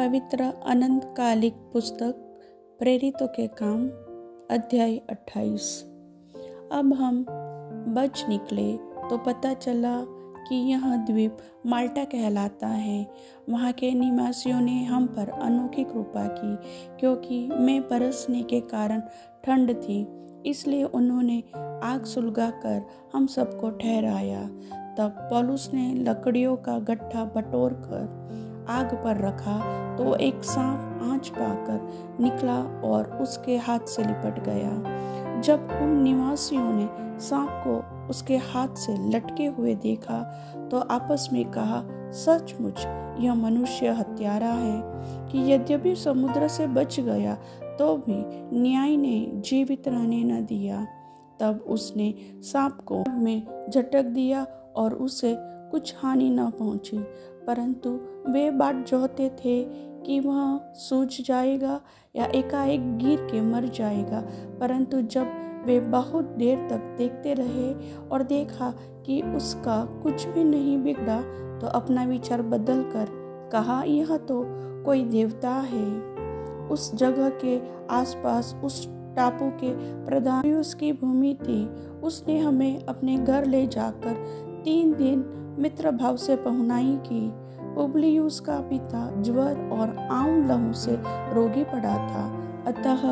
पवित्र अनंतकालिक पुस्तक प्रेरितों के काम अध्याय 28। अब हम बच निकले तो पता चला कि यह द्वीप माल्टा कहलाता है। वहाँ के निवासियों ने हम पर अनोखी कृपा की, क्योंकि मैं बरसने के कारण ठंड थी, इसलिए उन्होंने आग सुलगाकर हम सबको ठहराया। तब पौलुस ने लकड़ियों का गट्ठा बटोर कर आग पर रखा तो एक सांप आँच पाकर निकला और उसके हाथ से लिपट गया। जब उन निवासियों ने सांप को उसके हाथ से लटके हुए देखा तो आपस में कहा, सचमुच यह मनुष्य हत्यारा है कि यद्यपि समुद्र से बच गया तो भी न्याय ने जीवित रहने न दिया। तब उसने सांप को में झटक दिया और उसे कुछ हानि न पहुंची, परंतु वे बाट जोहते थे कि वह सूझ जाएगा या एकाएक गिर के मर जाएगा। परंतु जब वे बहुत देर तक देखते रहे और देखा कि उसका कुछ भी नहीं बिगड़ा, तो अपना विचार बदल कर कहा, यह तो कोई देवता है। उस जगह के आसपास उस टापू के प्रधान उसकी भूमि थी। उसने हमें अपने घर ले जाकर 3 दिन मित्र भाव से पहुनाई की। पुबलियुस का पिता ज्वर और आम लहू से रोगी पड़ा था, अतः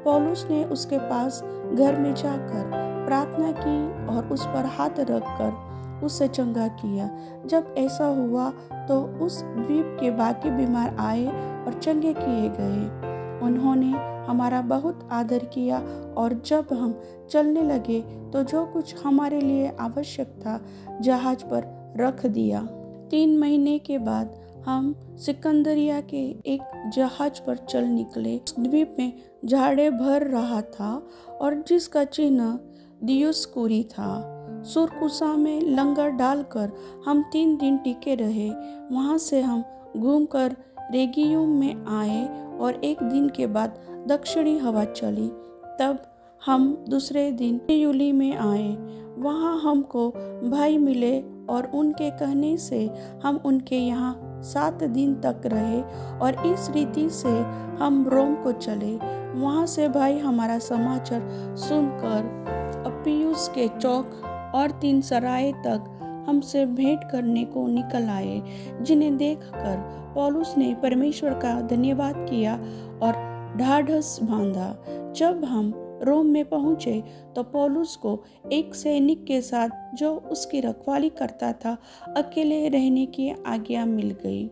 पौलुस ने उसके पास घर में जाकर प्रार्थना की और उस पर हाथ रखकर उससे चंगा किया। जब ऐसा हुआ तो उस द्वीप के बाकी बीमार आए और चंगे किए गए। उन्होंने हमारा बहुत आदर किया और जब हम चलने लगे तो जो कुछ हमारे लिए आवश्यक था जहाज पर रख दिया। 3 महीने के बाद हम सिकंदरिया के एक जहाज पर चल निकले। उस द्वीप में झाड़े भर रहा था और जिसका चिन्ह दियुस्कुरी था। सुरकुसा में लंगर डालकर हम 3 दिन टिके रहे। वहां से हम घूमकर रेगियुम में आए और एक दिन के बाद दक्षिणी हवा चली। तब हम दूसरे दिन यूली में आए। वहाँ हमको भाई मिले और उनके कहने से हम उनके यहाँ 7 दिन तक रहे और इस रीति से हम रोम को चले। वहाँ से भाई हमारा समाचार सुनकर अप्पियुस के चौक और 3 सराय तक हमसे भेंट करने को निकल आए, जिन्हें देखकर पौलुस ने परमेश्वर का धन्यवाद किया और ढाढ़स बांधा। जब हम रोम में पहुंचे तो पौलुस को एक सैनिक के साथ जो उसकी रखवाली करता था अकेले रहने की आज्ञा मिल गई।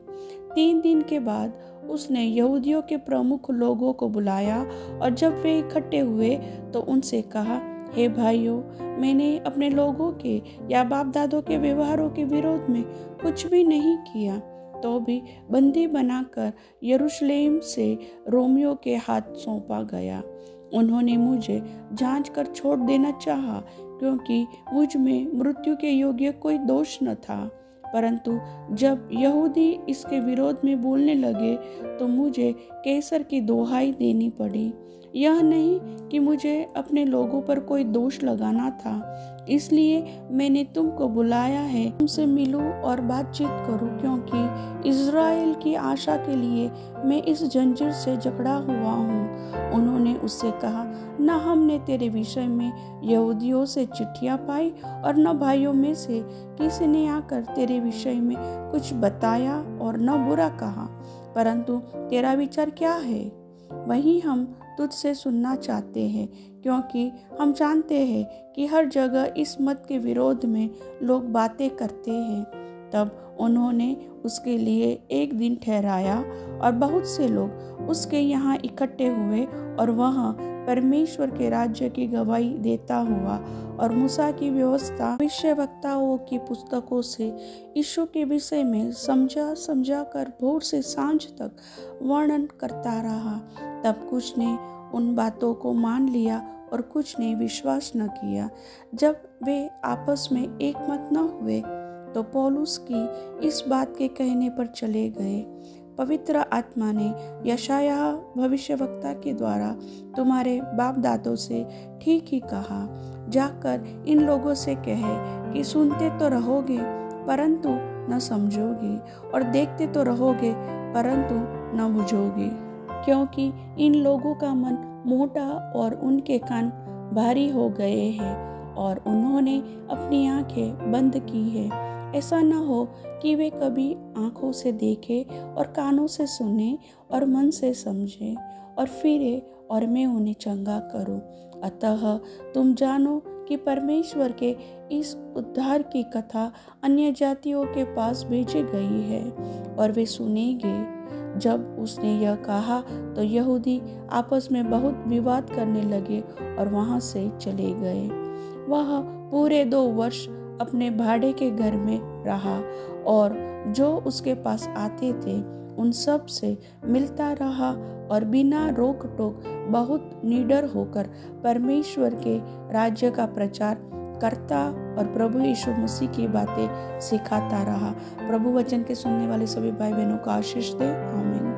3 दिन के बाद उसने यहूदियों के प्रमुख लोगों को बुलाया और जब वे इकट्ठे हुए तो उनसे कहा, हे भाइयों, मैंने अपने लोगों के या बाप दादों के व्यवहारों के विरोध में कुछ भी नहीं किया, तो भी बंदी बनाकर यरूशलेम से रोमियों के हाथ सौंपा गया। उन्होंने मुझे जांच कर छोड़ देना चाहा, क्योंकि मुझ में मृत्यु के योग्य कोई दोष न था। परंतु जब यहूदी इसके विरोध में बोलने लगे तो मुझे कैसर की दोहाई देनी पड़ी। यह नहीं कि मुझे अपने लोगों पर कोई दोष लगाना था, इसलिए मैंने तुमको बुलाया है, तुमसे मिलूं और बातचीत करूं, क्योंकि इज़राइल की आशा के लिए मैं इस जंजीर से जकड़ा हुआ हूं। उन्होंने उससे कहा, न हमने तेरे विषय में यहूदियों से चिट्ठियां पाई और न भाइयों में से किसी ने आकर तेरे विषय में कुछ बताया और न बुरा कहा, परंतु तेरा विचार क्या है वही हम तुझसे सुनना चाहते हैं, क्योंकि हम जानते हैं कि हर जगह इस मत के विरोध में लोग बातें करते हैं। तब उन्होंने उसके लिए एक दिन ठहराया और बहुत से लोग उसके यहाँ इकट्ठे हुए और वह परमेश्वर के राज्य की गवाही देता हुआ और मूसा की व्यवस्था भविष्यवक्ताओं की पुस्तकों से यीशु के विषय में समझा कर भोर से सांझ तक वर्णन करता रहा। तब कुछ ने उन बातों को मान लिया और कुछ ने विश्वास न किया। जब वे आपस में एक मत न हुए तो पौलुस की इस बात के कहने पर चले गए, पवित्र आत्मा ने यशायाह भविष्यवक्ता के द्वारा तुम्हारे बाप दादों से ठीक ही कहा, जाकर इन लोगों से कहे कि सुनते तो रहोगे परंतु न समझोगे, और देखते तो रहोगे परंतु न बुझोगे, क्योंकि इन लोगों का मन मोटा और उनके कान भारी हो गए हैं और उन्होंने अपनी आंखें बंद की है। ऐसा न हो कि वे कभी आंखों से देखें और कानों से सुने और मन से समझें और फिरे और मैं उन्हें चंगा करूं। अतः तुम जानो कि परमेश्वर के इस उद्धार की कथा अन्य जातियों के पास भेजी गई है और वे सुनेंगे। जब उसने यह कहा तो यहूदी आपस में बहुत विवाद करने लगे और वहां से चले गए। वह पूरे 2 वर्ष अपने भाड़े के घर में रहा और जो उसके पास आते थे उन सब से मिलता रहा और बिना रोक टोक बहुत निडर होकर परमेश्वर के राज्य का प्रचार करता और प्रभु यीशु मसीह की बातें सिखाता रहा। प्रभु वचन के सुनने वाले सभी भाई बहनों को आशीष दे। आमीन।